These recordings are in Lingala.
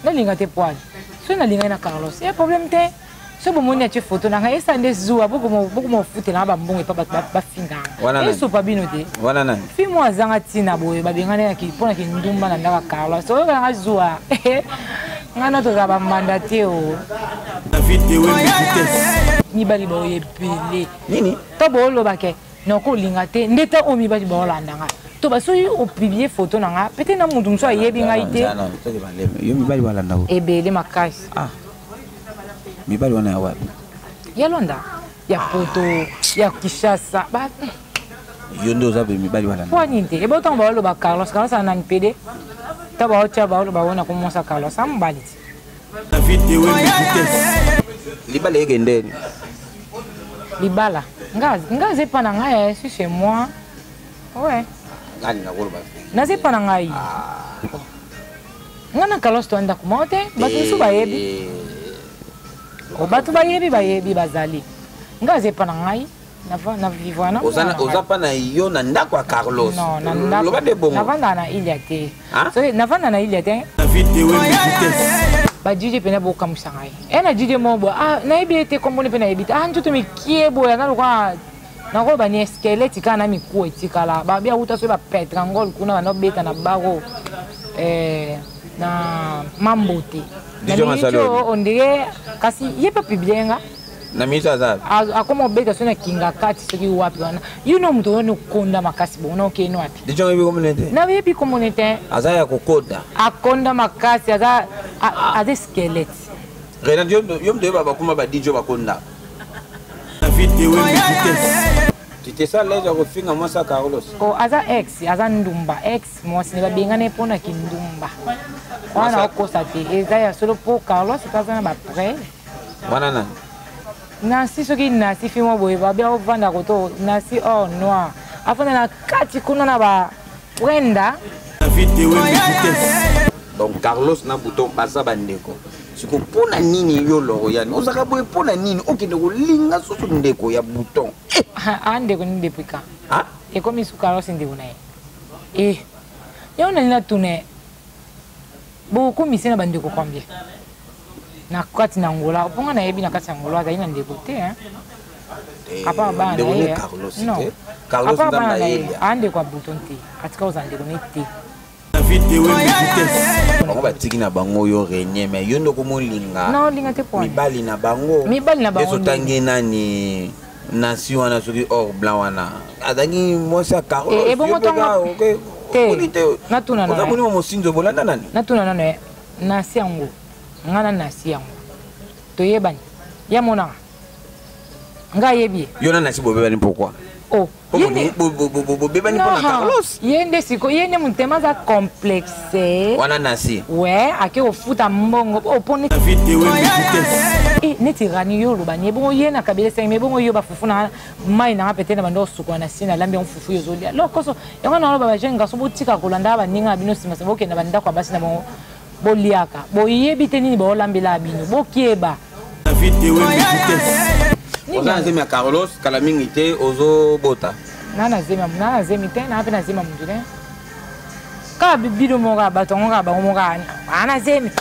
na linga te poil so na linga na Carlos e problème te so bo moni ati photo na esa nde zuwa boko mo futé na ba mbongo pa ba finga e so pa bino te wana na fi mo azanga tina boye ba bengane ki pona ki ndumba na ndaka Carlos so nga zuwa ngana to za ba mandate o David we ni bali ba oyebele nini to bo lo ba ke non ko linga te ndeta o mi bali ba olanda nga to ba so o publier photo na nga peut-être na mutu so ayebi nga ite yo mi bali wala ndawo ebele makasi mi bali wana ya wapi ya Londa ya Poto ya Kishasa ba yo ndo za mi bali wala kwa ninte e botan ba lo ba Carlos ana ni pede ta ba ocha ba lo ba wona ko mosa Carlos am bali David we libala egendeni libala ngaze pa na nga si chez moi ouais ngani na golo ba naze pa na ngai ngana Carlos to anda kumote batu su ba yebi o batu ba yebi bazali ngaze pa na ngai na vivana oza pa na yo na ndako ya Carlos non na ndako loba de bongo navanda na Iliate so navanda na Iliate ba DJ pena bo kamusa ngai ena DJ mo bo na ibite kombone pena ibite njoto mikie bo ya na lokwa na ko ba ni skeleti kana mi ko etikala ba bia uta so ba petra ngol kuna na beta na bago na mambote DJ Masalo ondire kasi yepa pibienga na misa za akoma beta so na kinga kati soki wapi wana you know mto no konda makasi bo no ke no wapi DJ ngi community na yepi community azaya kokoda akonda makasi aza ade skeleti rena yom de baba kuma ba DJ bakonda David we tite sa leja ko finga mosa Carlos o aza ex aza ndumba ex mosi ne babengane pona ki ndumba wana okosa te eza ya solo po Carlos kaza na ba près wana na nasi soki nasi fi mo boye ba bia ovanda ko to nasi or noir afana na kati kuna na ba wenda David we donc Carlos na bouton pasa bandeko siko pona nini yo loro yani ozaka boye pona nini okende ko linga soso ndeko ya bouton ande ko ni depuis quand e comme su Carlos ndeko na yo na nina tune bo ko misena bandeko combien na kati na Angola ponga na yebi na kati Angola za ina ndeko te apa ba na Carlos no Carlos ndama ande kwa bouton te atika ozande ko ni te on va tiki na bango yo renye mais yo ndoko molinga non linga te point mibali na bango eso tangi nani nation wana soki or blanc wana azangi mosa Carlos bongo tonga te natuna na ozabuni mo sinzo bolanda nani natuna na nasi yango ngana nasi yango to yebani ya mona nga yebi yo na nasi bobebani pourquoi yende bebani pona Carlos yende siko yende mutema za complexe wana nasi ouais ake ofuta mbongo opone neti rani yo lobani bongo yena kabele seng me bongo yo ba fufuna mai na pete na bando suko na sina lambi on fufu yo zolia lokoso yango na loba ba jenga so botika kolanda ba ninga bino sima sabo kenda banda kwa basi na bongo boliaka boyebi te nini ba olambela bino bokieba David oza zemi ya Carlos kala mingi te ozo bota nana zemi te na pena zema mundune ka bibido moga batongo ka bango moga ana zemi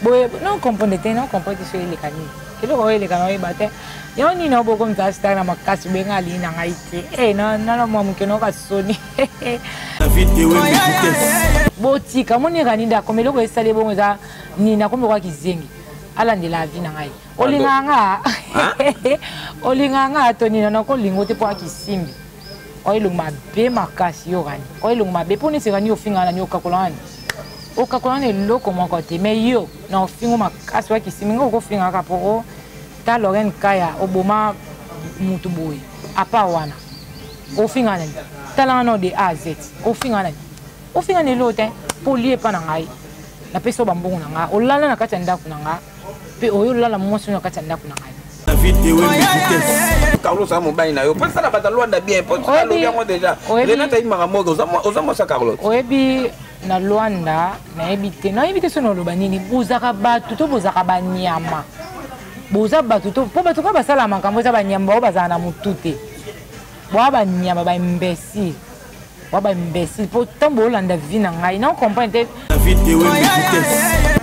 boye non comprendre te non comprendre so ile kanini kilo ko ile kanoi bate yo ni no boko mta sta na makasi benga lina ngaite na mo mukeno ka soni David botika moni kanida komelo ko esale bongo za ni na komelo kwa kizengi ala ndela vi na ngai olinganga to ni na ko lingo te po akisimbi oilo mabe makasi yo gani oilo mabe poni se gani ofinga na nyoka kolani okakolani loko moko te me yo na ofingo makasi wa kisimbi ngo finga ka poko ta Loren Kaya oboma mutu boy apa wana ofinga na tala no de AZ ofinga na lote polie pa na ngai na peso bambongo na nga olala na kati ndako na nga pe oyo lala mosi na kati ndako na ngai David Carlos a mobile na yo pensa na batalwanda bien pensa lo yango déjà Renata imaka mogo ozamo sa Carlos oyebi na Luanda na ebite sono lo banini buzaka batu to buzaka banyama boza batu to po batu ka basala makambo za banyama ba bazana na mutute bo banyama ba imbécile po tambo Olanda vi na ngai na comprendre David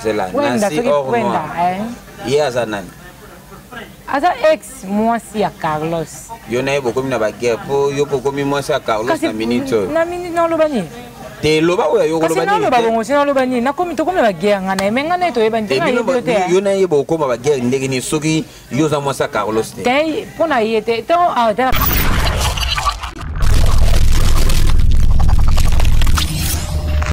nzela Wenda Nancy soki or Wenda noir ye aza nani aza ex mwasi ya Carlos yo na ye bokomi na baguerre mpo yo bokomi mwasi ya Carlos na minute oyo na minute naloba nini te loba oyo yo kasi naloba bongo si naloba nini nakomi tokomi na baguerre nga na ye me nga na ye toyeba nte nga yebi yo te yo na ye bokoma baguerre ndenge nini soki yo oza mwasi ya Carlos te te mpo na ye te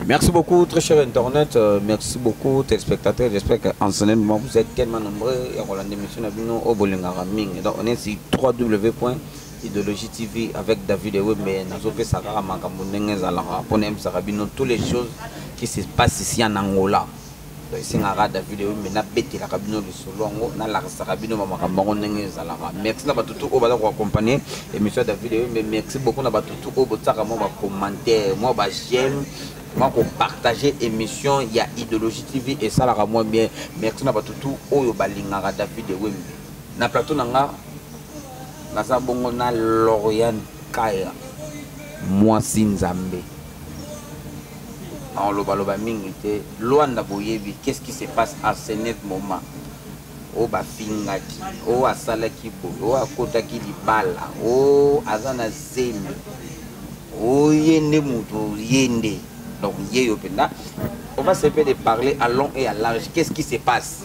Merci beaucoup, très cher Internet. Merci beaucoup, téléspectateurs. J'espère qu'en ce moment, vous êtes tellement nombreux. Il y a une émission au Bolingaraming. Donc, on est sur www.idéologie.tv avec David Ewe. Mais nous avons fait ça pour toutes les choses qui se passent ici en Angola. Donc, ici, on a David Ewe. Mais on a bêté la cabine de solo. On a la cabine de merci à tout le monde pour accompagner l'émission David Ewe. Mais merci beaucoup à tout le monde pour commenter. Moi, j'aime. Moi pour partager émission il y a Idéologie TV et ça la moi bien merci na batutu oyo balingaka David Ewe na plateau nanga na sa bongo na Lauriane Kaya mwasi nzambe en loba mingi te Luanda boyebi qu'est-ce qui se passe à ce net moment o ba fingaki o asalaki bo o akotaki libala o azana zemi o yende muto yende. Donc, on va se faire de parler à long et à large. Qu'est-ce qui se passe?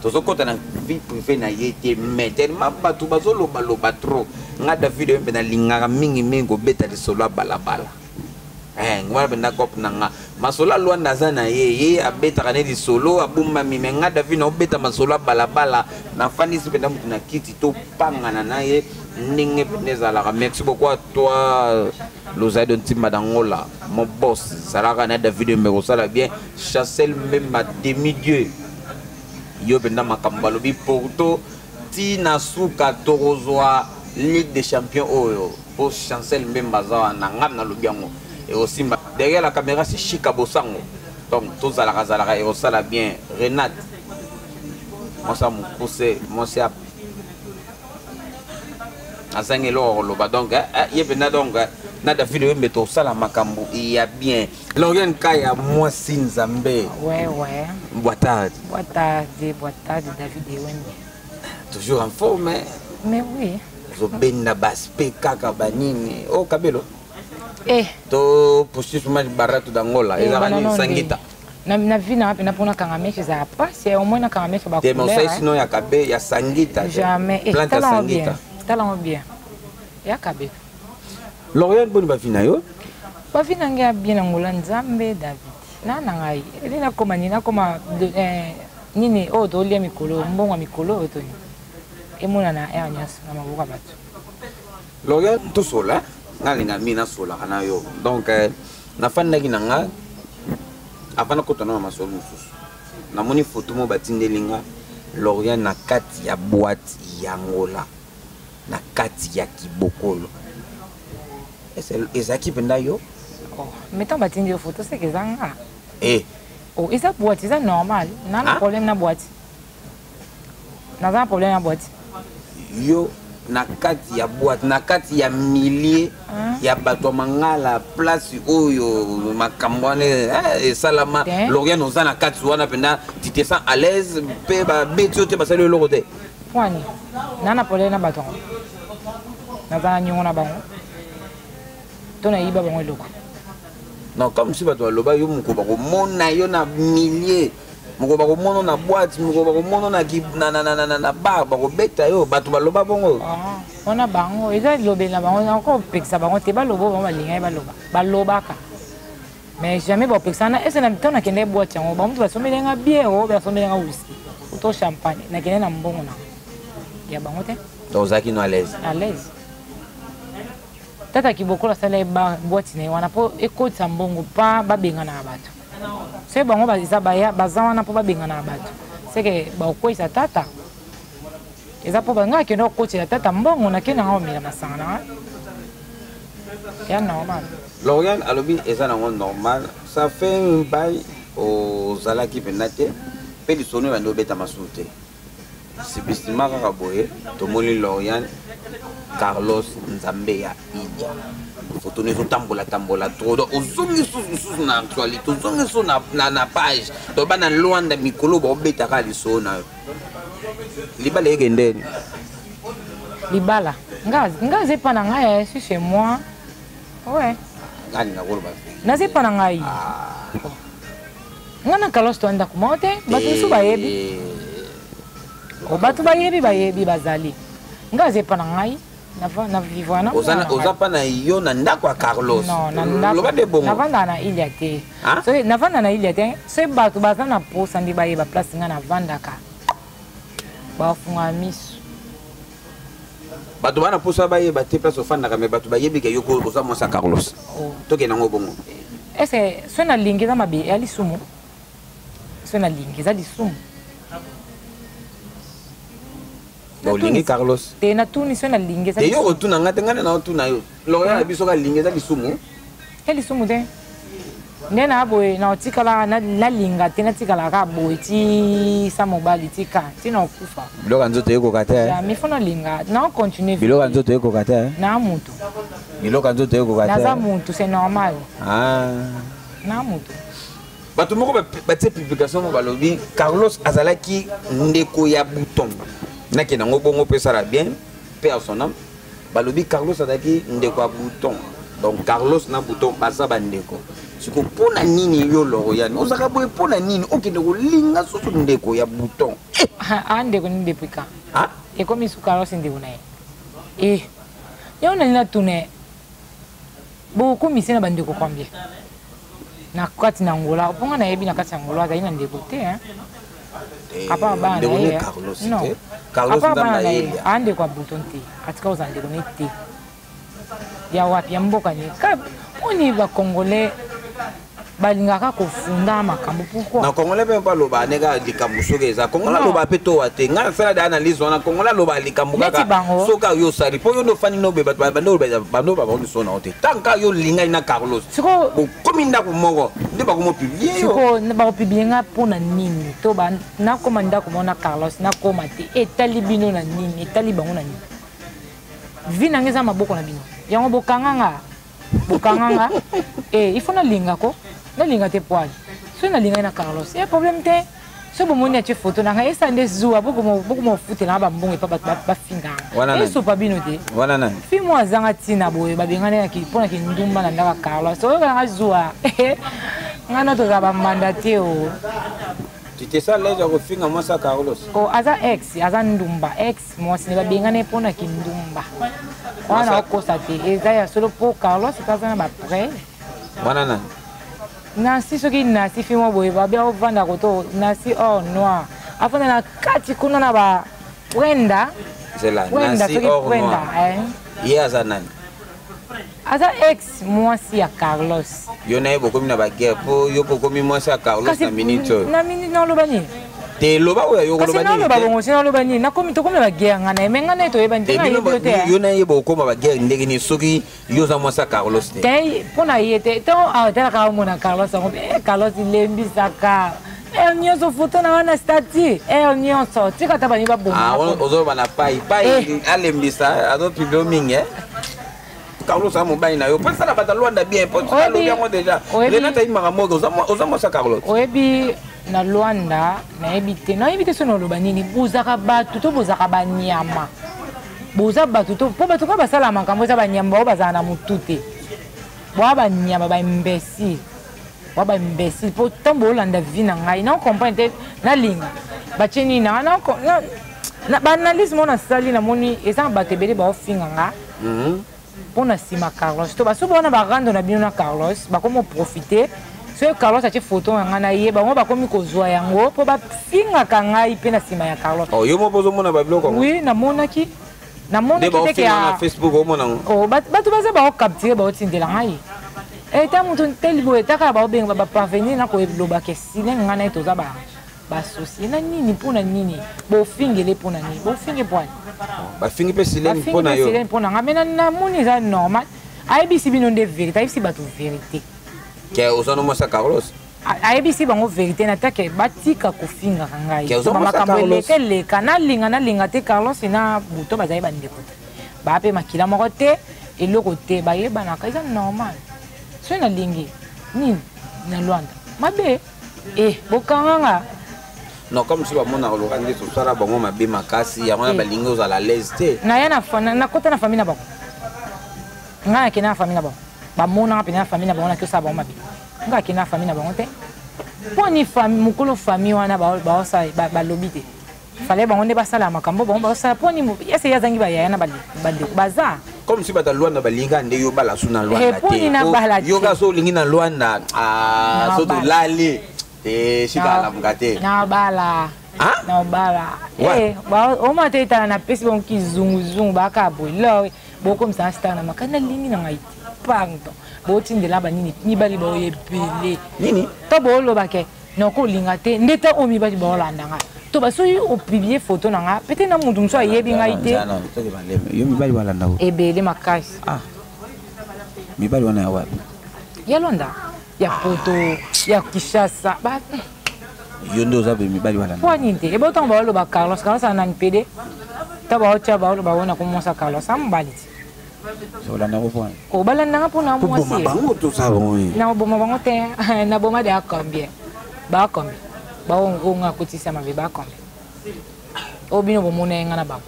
Tout ce qu'on a vie privée n'a été mais tellement bateau bazolo baloba trop. Nga David ben lingara mingi mingo beta de solo balabala. Ngwa ben nakop nanga. Masola Luanda zana ye abeta kane di solo abumba mime nga David no beta masola balabala na fani se benda mutu na kiti to pangana na ye ninge beneza la. Merci beaucoup à toi. L'osaïe de Timadangola, mon boss, Sarah David Mero, ça va bien, Chassel même ma demi-dieu. Yo benda makambalobi Porto, Tina Souka Torozoa, Ligue des Champions Oyo, pour Chancel même Bazawa, Nangam na Lubiango. Et aussi, derrière la caméra, c'est Chika Bosango. Donc, tout ça la et ça va bien, Renate. Moi, ça m'a poussé, moi, c'est à. Azangelo loba donc yebena donc na David Ewe meto sala makambo il y a bien Lauriane Kaya moi Nzambe ouais boa tarde David Ewe toujours en forme mais oui zo benda baspe kaka banini o kabelo to posture match barato d'Angola ezalani sangita na vina na pona kangameshe za pas c'est au moins na kangameshe ba couleur mais sinon ya kabe ya sangita jamais plante sangita talent bien ya kabe Lauriane boni ba vina yo ba vina ngia bien Angola Nzambe David na ngai elina koma nina koma nini o to lia mikolo mbongo mikolo to ni emona na ya nyaso na mabuka batu Lauriane to sola ngalinga mina sola kana yo donc na fanda kinanga afana kotana masolo mususu na moni photo mo batindelinga Lauriane na kati ya boîte ya Angola na kati ya Kibokolo ezaki penda yo mettons batindi yo photo c'est que zanga oh isa boîte c'est normal na problème na boîte na problème na boîte yo na kati ya boîte na kati ya milliers ya bato mangala place oyo makambwane salama Lauriane oza na kati wana penda tu te sens à l'aise pe ba beti te basali le côté Pwani, nana pole na baton. Nazana nyongo na bango. Tona iba bango eloko. Non, comme si bato loba yo muko ba ko mona yo na milliers. Muko ba ko mona na boîte, muko ba ko mona na bar, ba ko beta yo bato ba loba bongo. Ona bango, eza lobe na bango encore peksa bango te ba lobo ba linga ba loba. Ba lobaka. Mais jamais ba peksa na esa na tona kende boîte yango, ba mutu ba somelenga bière, ba somelenga whisky. Auto champagne, na kende na mbongo na. Ya bango te. Donc ça qui nous à l'aise. À l'aise. Tata Kibokolo sala ba boîte na wana po ekotsa mbongo pa ba benga na bato. C'est bango ba isa ba ya baza wana po ba benga na bato. C'est que ba okoisa tata. Eza po banga ke no kocha tata mbongo na kena ngo mila masana. Ya normal. Lauriane alobi eza na ngo normal. Ça fait un bail aux Zalaki penate. Pe di sonu ba ndo beta masute. Sibistima kaka boye tomoni Lorian Carlos Nzambe ya Idia photo ne tambola trop donc ozongi sous na actualité ozongi sous na page to bana Luanda mikolo ba obetaka liso na libala ekendeni libala ngaze pa na ngai je suis chez moi ouais ngani na koloba naze pa na ngai ngana Carlos to anda kumote batu su bayebi o batu bayebi bazali ngaze pa na ngai na vivana oza pa na yo na ndako ya Carlos non na ndako navanda na ilia te so navanda na ilia te so batu baza na posa ndi bayeba place nga navandaka bafunga miso bato bana posa bayeba te place ofandaka me bato bayebi ke yo oza mwasi ya Carlos tokende yango bongo ese so nalingi eza mabe ya lisumu so nalingi eza lisumu olingi Carlos te na tuni so nalingi eza te yo otuna nga te ngana na otuna yo Lorian na biso kalingi eza lisumu ya lisumu te nde na boye na otikala nalinga te natikala ka boye ti sa mobali tika tina okufa biloko ya nzoto ekoka te mi fo nalinga na ocontinue biloko ya nzoto ekoka te na mutu biloko ya nzoto ekoka te naza mutu c'est normal na mutu bato moko batie publication mo balobi Carlos azalaki ndeko ya bouton nakende yango bongo mpe esala bien mpe à son âme balobi Carlos azalaki ndeko ya bouton donc Carlos na bouton baza bandeko siko mpona nini yo Lorian ozalaka boye mpona nini okende kolinga soso ndeko ya bouton ndeko nini depuis quand ekomi su Carlos ndeko na ye yo nalina tune bokomisi na bandeko combien na kati na Angola mponga nayebi na kati ya Angola azali na ndeko te apa bana na ye non apa bana na ye andeko ya bouton te katika oza ndeko na ye te ya wapi ya mboka ni mponi bakongolais balingaka kofunda makambo pourquoi na congolais mpe baloba ndeka likambo soki eza congolais aloba mpe towa te ngai nasala de analyse wana congolais aloba likambo kaka soki yo osali mpo yo nofandi nobe bato bando babakoliso na yo te tanka yo lingai na Carlos bokomi ndako moko nde bakomopiblie yo bakopiblie nga mpona nini to nakoma ndako moko na Carlos nakoma te etali bino na nini etali bango na nini vi nange eza maboko na bino yango bokanganga il faut nalinga ko nalinga te poil so nalinga na Carlos ya problème te so bomoni atie photo na ngai esa nde zuwa bokomo futela na bambongo epa bato bafinganga esopa bino te fi mo azanga ntina boye babengani mpona kindumba na ndaka Carlos oyokananga zuwa ngai na tozala bamanda te o tite sa lege ya kofinga mwasi ya Carlos aza ex aza ndumba ex mwasi ne babengani mpona kindumba wana okosa te eza ya solo mpo Carlos ekaza na bapre wana nani nasi soki nasi fi mwa boye babia ovanda koto nasi or noir afanda na kati kuna na baprenda soki prenda ye aza nani aza ex mwasi ya Carlos yo na ye bokomi na baguerre mpo yo bokomi mwasi ya Carlos na minute oyo na minute naoloba nini te loba oyo yo koloba nini kasi naloba bongo si naloba nini nakomi tokomi na baguerre nga na ye me nga na ye toyeba nte nga yebi te yo na ye bokoma baguerre ndenge nini soki yo oza mwasi ya Carlos te te mpo na ye te to aotalaka omona Carlos yango Carlos ilembisaka nyonso foto na wana stati nyonso tika ta bani babongo ozoloba na pai alembisa azopiblo mingi Carlos a mobile na yo mpo esala bato Luanda bien mpo alobi yango deja renata yimaka moke oza mwasi ya Carlos oyebi na Luanda nayebi te so naoloba nini bozaka bato to bozaka banyama boza bato to mpo bato ka basala makambo eza banyama bao bazala na motu te boa banyama baimbécile boa baimbécile mpo ntango boolanda vi na ngai na okomprendre te nalinga batie nini nanga baanalyse mo nasali namoni eza na bato ebele baofinga nga mpona nsima Carlos to baso bona barando na bino na Carlos bakomi oprofite soki Carlos atie foto na ngai na ye bango bakomi kozwa yango mpo bafingaka ngai mpe na nsima ya Carlos yo mo bozomona babiloko oui namonaki teke bato baza baokaptire baotindela ngai eta moto teli boye taka baobenga baparvenir na koelobaka esile ngai na ye toza basosie na nini mpona nini bofingele mpona nini bofinge pwani bafingi mpe sileni mpona yo mpona nga me namoni eza normal ayebisi bino nde vérité ayebisi bato vérité ke oza no mwasi ya Carlos ayebisi bango vérité na take batika kofinga ngai makambo eleka nalinga te Carlos na buto bazali bandeko ba pe makila moko te eloko te bayebanaka eza normal so nalingi nini na Luanda mabe bokanganga non comme si bamona koloka nde tosala bango mabe makasi yango na balingi ozala l'aise te naya nakota na famille na bango ngai nakende na famille na bango bamonanga pene na famille na bango nakosala bango mabe ngai akende na famille na bango te mpo ni mokolo famille wana balobi te fale bango nde basala makambo bango basala mpo ni ese yazangi bayaya na bandeko baza comme si bata Luanda balinga nde yo bala su na Luanda te yo ka so olingi na Luanda so tolali te shika alamuka te na bala oma te etala na pesi bango kizunguzungu baka boilo bokomisa star na makana lingi na ngai pardon botindela banini mibali baoyebele nini to boolobake nokolinga te ndeta o mibali baolanda nga to basoki opiblie photo na nga pete na mutu mosu ayebi ngai te yo mibali balanda ebele makasi mibali wana ya wapi ya Luanda ya poto ya Kinshasa yo nde oza mibali balanda po nini te ebe otango baoloba Carlos anani pede to baotia baoloba bona komonsa Carlos amobali te kobalandanga mpona mwasi na oboma bango te na boma de acombien bacombien baongonga kotisa mabe bacombien o bino bomona yenga na bango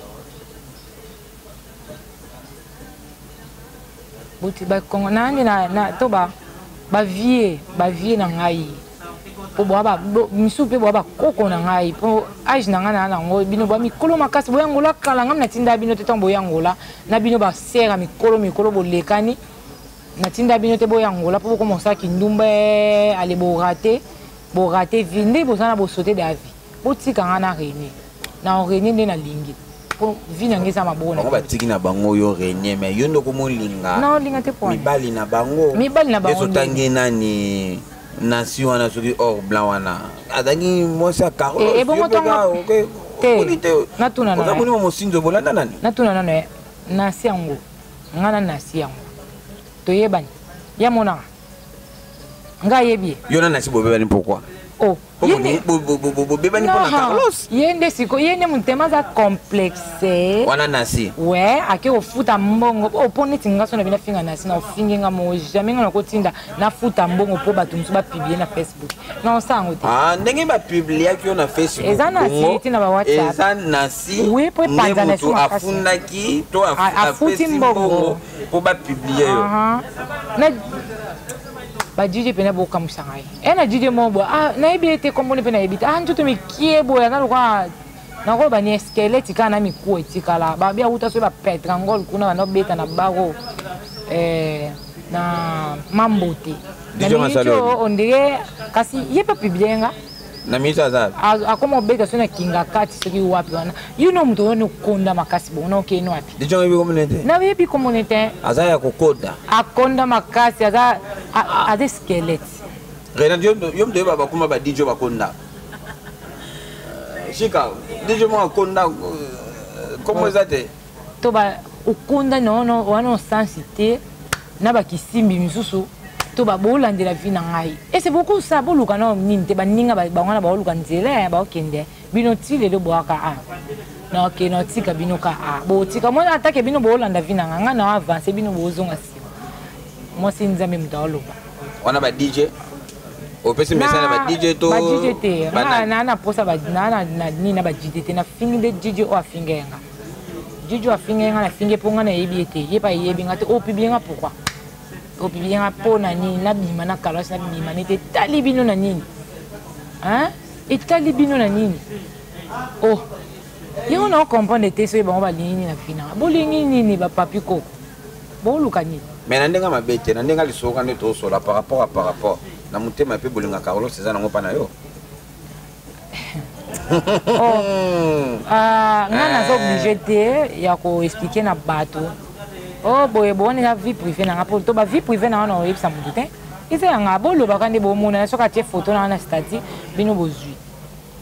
buti bakongo nandi na to bavie na ngai po misu mpe boa bakoko na ngai po age na ngai na nango bino boa mikolo makasi boyangola kala ngam natinda bino te ntango boyangola na bino basera mikolo bolekani natinda bino te boyangola po bokomosaki ndumba ale borate vi nde bozala bosote de avi botika nga na René na René nde nalingi po vi nange eza mabona bango batiki na bango yo René mais yo ndoko molinga naolinga te po mibali na bango ezotangi nani nasi wana soki or blanc wana azangi mwasi ya Carlos natuna mosinzo bolanda nani natuna nano nasi yango ngana nasi yango toyebani ya monanga ngai yebi yo na nasi bobebani pourquoi bobebani mpona Carlos ye nde siko ye nde motema aza complexe wana nasi we ake kofuta mbongo opo neti nga so na bina finga nasi na ofingi nga mo jamais nga nakotinda nafuta mbongo mpo bato mosusu bapiblie na Facebook na osala yango te ndenge bapibliaki yo na Facebook eza nasi ti na bawhatsapp eza nasi nde moto afundaki to afuti mbongo mpo bapiblie yo ba DJ pena boka musangai ena DJ mobo nayebi ete kombone pena yebi ntutu mikie boya naluka nako ba ni eskeleti kana miku etikala ba bia uta so ba petrangol kuna ba no beta na bago na mambote DJ Masalo ondire kasi yepa pibienga na mita za akoma beta so na kinga kati soki wapi wana you know mtu ono konda makasi bona okeno wapi DJ yebi community na yebi community azaya kokoda akonda makasi aza ade skeleti Renan yo mde baba kuma ba DJ bakonda shika DJ mo akonda comment ça te to ba ukonda no wana sensité na ba kisimbi misusu to ba bolandela vie na ngai et c'est beaucoup ça boluka no ninte ba ninga ba ngana ba oluka nzela ba okende bino tile le boaka na ok no tika bino ka bo tika mo atake bino bolanda vie na nga na avance bino bozonga si mo sinza me mdaloba wana ba DJ opesi message ba DJ to ba DJ te na posa ba na nina ba DJ te na fingi de DJ o afingenga DJ o afingenga na finge ponga na yebi ete yepa yebi ngate o pibienga pourquoi o pibienga pona nini na bima na Carlos na bima nete talibino na nini et talibino na nini oh yo na comprendre te so ba lingi na fina bolingi nini ba papiko boluka nini mais na ndenga mabete na ndenga lisoka ne to sola par rapport na mutema pe bolinga Carlos eza nango pa na yo ngana zo obligé te ya ko expliquer na bato boye boni na vie privée na ngapo to ba vie privée na wana oyebisa mutu te eza yanga boloba kandi bomona soki atie photo na stati bino bozwi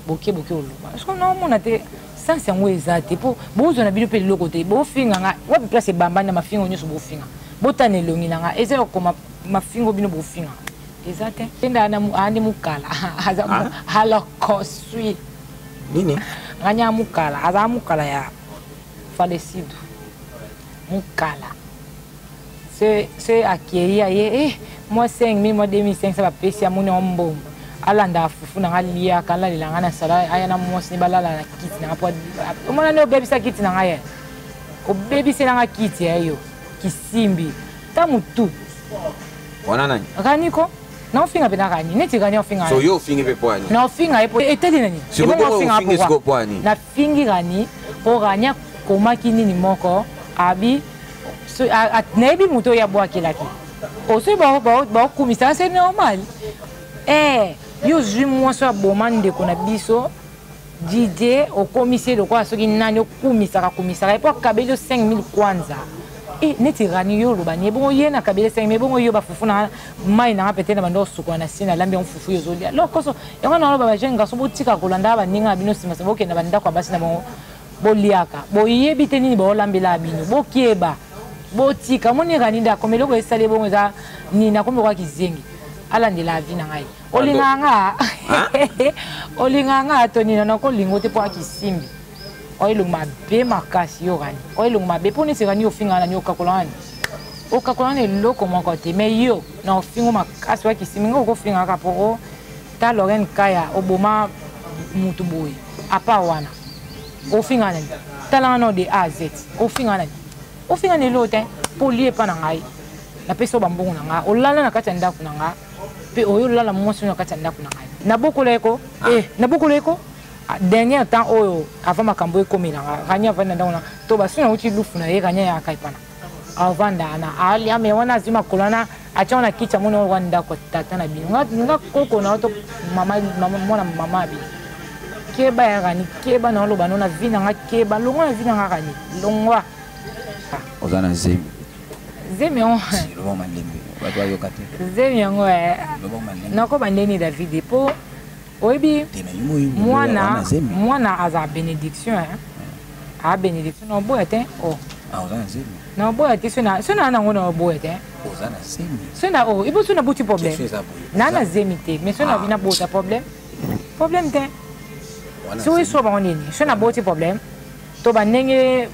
boke oloba est-ce qu'on a mona te sans yango eza te po bozwa na bino pe loko te bofinga nga wapi place ebamba na mafingo nyonso bofinga botana elongi na nga eza okoma mafingo bino bofinga Exactement. Andi mukala. Hala kosui. Nini? Ganya mukala. Aza mukala ya falecido. Mukala. C'est acquérir. Moi 5 000, moi 2500, ça va payer à mon ombo. Alanda fufu na ngalia kala lilanga na sala aya na mos ni balala na kiti na po. Omona no baby sa kiti na ngaya. O baby se na kiti ayo. Kisimbi. Tamutu. Wana nani? Kaniko? Na finga pe na kani. Neti kani finga. So yo fingi pe poani. Na finga e po eteli nani? Siko finga fingi siko poani. Na fingi gani po ganya koma kini ni moko abi so atnebi muto ya bwa kilaki. Oso ba kumisa c'est normal. Yo moi so bomande ko na biso dide o commissaire de quoi soki nani okumisa e po kabelo 5000 kwanza. Neti rani yo lobani bongo yena kabelo 5000 bongo yo ba fufu na mai na pete na bando suko na sina lambi on fufu yo zolia. Lokoso yango na loba ba jenga so botika kolanda ba ninga bino sima sabo ke na banda kwa basi na bongo boliaka. Bo yebi tenini ba olambela bino. Bo kieba. Botika moni rani da komelo ko esale bongo za ni na komelo kwa kizengi. Ala ndi la vie na ngai. Olinganga toni na ko lingote po akisimbi. Oilung mabe makasi yo gani. Oilung mabe poni se gani ofinga na nyoka kolani. Okakolani loko mo kote me yo na ofingo makasi wa kisimbi ngo ko finga ka po ta Loren Kaya oboma mutu boy. Apa wana. Ofinga na. Tala no de AZ. Ofinga na. Ofinga ne lote polie pa na ngai. Na peso bambungu na nga. Olala na kati ndaku na nga. Pe oyo lala mwaso na kati ndaku na ngai. Na bokoleko nabokoleko dernier temps oyo avant makambo ekomela nga kanya vanda ndona to basuna uti lufu na ye kanya ya kaipana avanda na ali ame wana zima kolana achona kicha muno wanda ko tata na bino nga koko na to mama mama bi keba ya gani keba na loba na vina nga keba longwa vina nga gani longwa ozana zemi on loba malembe watu ayo kate zemi yango loba malembe nako bandeni David po oyebi mwana aza bénédiction a bénédiction na boya te ozana zemi na boya te sona na ngona boya te ozana zemi sona ibo sona buti problème na zemi te mais sona vina bota problème te so so ba onini sona boti problème to ba nenge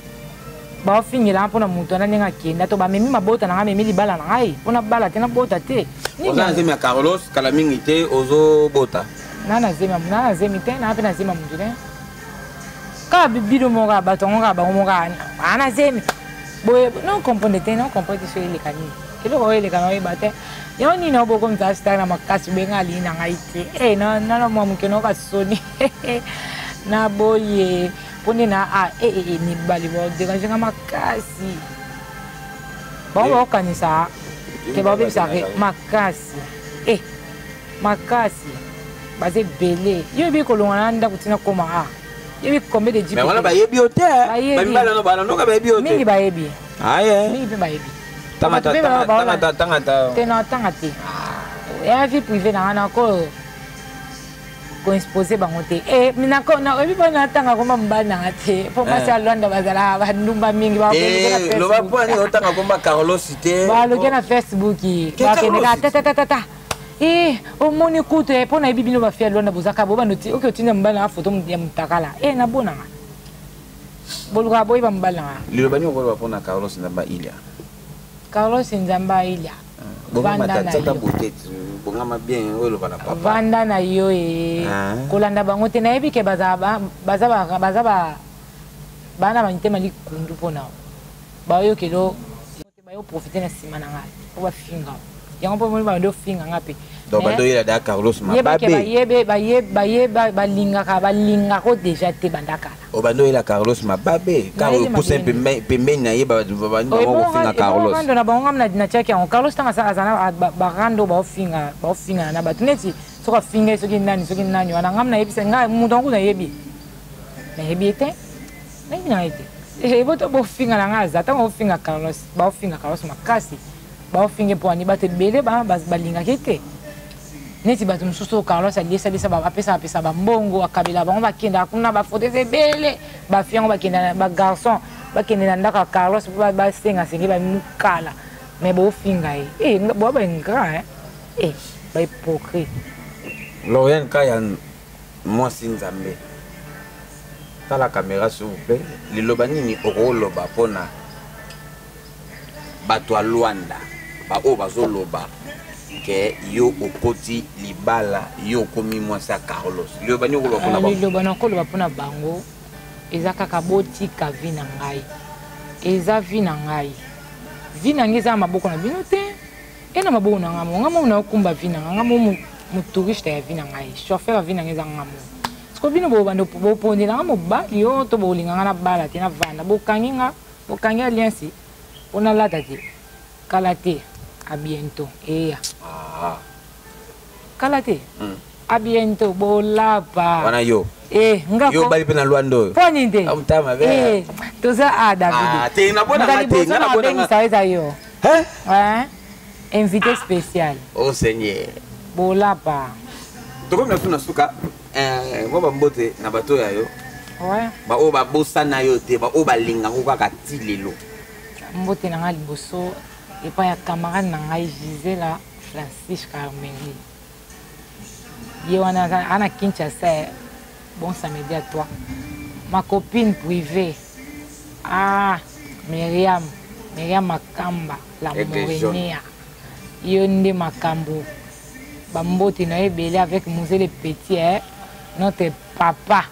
ba fingira mpona mutu na nenga kenda to ba memi mabota na memi libala na ngai pona bala te na bota te ozana zemi ya Carlos kala mingi te ozo bota nana zemi te na pe na zema mutu te ka bibido moka batongo ka ba moka ana zemi boye non comprendre te non comprendre so ile kani kilo ko ile kana ba te yo ni no boko mta sta na makasi benga ali na ngai te na mo mukeno ka soni na boye poni na ni bali bo de ka makasi ba kanisa ke ba bisa makasi makasi basé belé yo bi ko longana nda kutina koma yo bi combien de jipe mais wala ba yebi hotel ba mbala no bala no ka ba yebi hotel mingi ba yebi mingi pe ba yebi tangata tena tangati ya vie privée na ko exposer bango te mina ko na ebi bana tanga ko mbana na te po pasa Luanda bazala ba ndumba mingi ba ko lo ba poni otanga ko ba Carlos te ba lo na Facebook ba ke na ta omoni kutu pona ebi bino bafia Luanda bozaka bo banoti oke otinda mbala photo ya mutakala na bona boluka boy ba mbala lilo bani ko pona Carlos Nzamba Ilia vanda na yo bongama bien oyo bana papa vanda na yo kolanda bango te na ebi ke bazaba bana bantema likundu pona ba yo kelo ba yo profiter na sima na ngai ko ba finga yango po mo ba ndo finga ngapi donc bando yela da Carlos Mababe balinga ko déjà te bandaka o bando yela Carlos Mababe ka o poussin pembe na ye ba bango finga Carlos ndo na bango na chaki yango Carlos tanga sa azana ba rando ba finga na batuneti soka finga soki nani wana ngamna yebisa nga mutongo na yebi te na ete boto bo finga na nga za tango finga Carlos makasi ba finga po ani bate bele ba balinga kete neti bato mususu Carlos alisa ba apesa ba mbongo akabila bango bakenda kuna ba foto bele ba fiango bakenda ba garçon bakenda ndaka Carlos ba senga ba mukala mais bo finga bo ba ngra ba hypocrite. Lauriane Kaya moi Sinzambe. Dans la caméra s'il vous plaît. Les lobanini oroloba pona batwa Luanda. Ba o bazoloba ke yo okoti libala yo komi mwasa Carlos. Lobani oloba pona ba. Lobana ko loba pona bango. Eza kaka boti ka vina ngai. Eza vina ngai. Vina ngeza maboko na bino te. Ena maboko na ngamo. Ngamo na okumba vina ngamo mu touriste ya vina ngai. Chauffeur ya vina ngeza ngamo. Sko bino bo bando bo pondi na ngamo ba yo to bo linga na bala te na vanda. Bo kanginga, bo kangia liensi. Ona lata te. Kalate. À bientôt. Et Kalate. À bientôt. Bolapa. Wana yo. Ngako. Yo bali pena Luando. Poninte. Amtama be. Toza David. Te na bona ngate, ngana bona ngate. Ça yo. Hein? Invité spécial. Oh Seigneur. Bolapa. Toko na tuna suka ngoba mbote na bato ya yo. Ouais. Ba o ba bosa na yo te ba o ba linga ko kaka tilelo. Mbote na ngali boso. Et pas ya camarade na ngai Gisela Francis Carmeli. Yewana ana Kinshasa. Bon samedi à toi. Ma copine privée. Myriam Makamba, la Morénia. Yonde Makambo. Bambote na ebele avec Mousse le Petit, notre papa.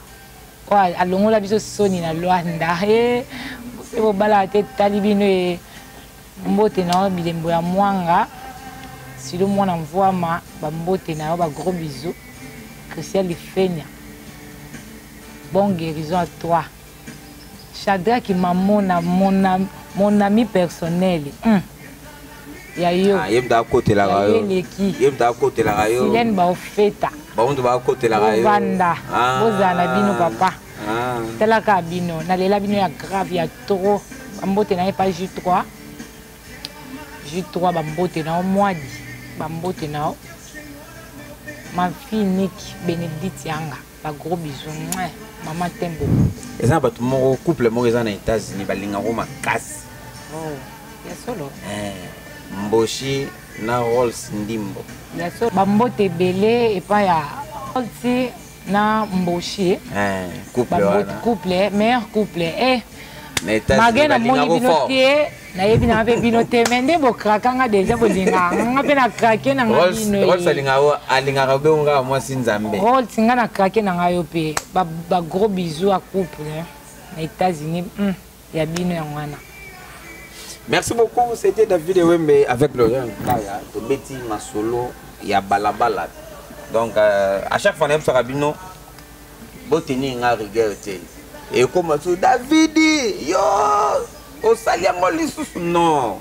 Alongo la biso soni na Luanda. C'est au bala tête talibino et mbote na bilembo ya mwanga. Si le monde envoie ma bambote na ba gros bisous. Christian Lifenia. Bonne guérison à toi. Chadra qui m'a mon ami personnel. Yayo. Yemda côté la rayo. Yemda côté la rayo. Silène ba ofeta. Ba on doit côté la rayo. Banda. Bozana bino papa. Tela ka bino, na lela bino ya grave ya trop. Bambote na pas J3. J3 bambote na moadi. Bambote na ma fille Nick Bénédicte Yanga. Ba gros bisous. Maman t'aime beaucoup. Et ça ba tout mon couple mo aux États-Unis ba linga ko makasi. Oh, ya solo. Mboshi na Rolls Ndimbo. Ya solo bambote belé et pas ya Rolls na Mboshi. Couple wana. Couple, meilleur couple. Magena moni binoté na yebi na pe binoté mende bo krakanga déjà bolinga nga pe na krake na ngino. Rolls alinga ka be nga moi Sinzambe. Rolls nga na krake na ngayo pe ba gros bisous à couple na États-Unis. Ya bino ya ngwana. Merci beaucoup, c'était David Wembe avec Lauriane Kaya de Betty Masolo ya balabala. Donc à chaque fois on sera bino boteni nga rigueur te. Et comme ça David yo au saliango lisusu non.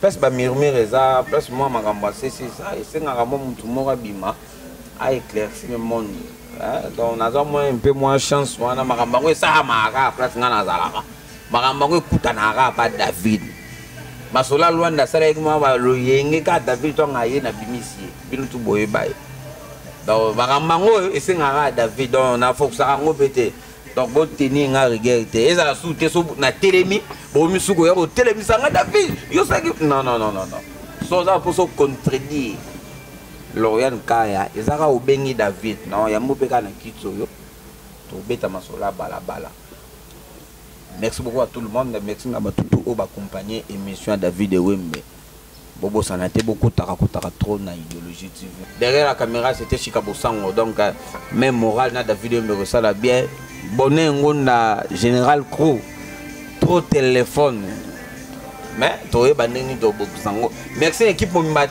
Place ba murmure ça, place moi makambo c'est ça, c'est ngamo mutu moko bima a éclairci le monde. Donc on a un peu moins chance wana makambo ko ça maka place ngana zalaka. Makambo ko kutanaka pa David. Masola Luanda sala ekuma ba loyenge ka David to ngaye na bimisi binu tu boye baye. Donc makambo esengaka David donc na faut ça ngo pété. Donc bon tenir nga regardé ezala soute so na telemi bo misuko ya bo telemi sanga David yo saki non so ça pour so contredire Lauriane Kaya ezaka obengi David non ya mopeka na kitso yo to beta masola balabala. Merci beaucoup à tout le monde, merci à tout au accompagné émission David Wembe. Bobo Sanate beaucoup tarakotara trop na idéologie TV. Derrière la caméra c'était Chikabo Sango donc même moral na David Wembe ça la bien. Bonnet ngonda général Crew trop téléphone. Mais toi bandeni do Bobo Sango. Merci équipe Momba.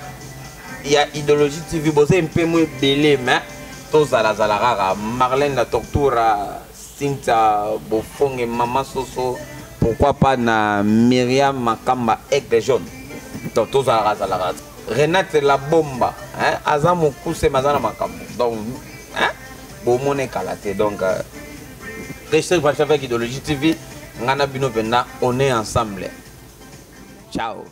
Il y a idéologie TV bosé un peu moins belé mais tous à la Zalara Marlène la Tortura Cynthia Bofong et Maman Soso, pourquoi pas na Myriam Makamba avec des jeunes. Donc tous à la race. Renate la bomba, hein, Azam Kousse Mazana Makambo. Donc, hein, bon mon écalaté. Donc, restez avec Idéologie TV. Ngana Bino Bena, on est ensemble. Ciao.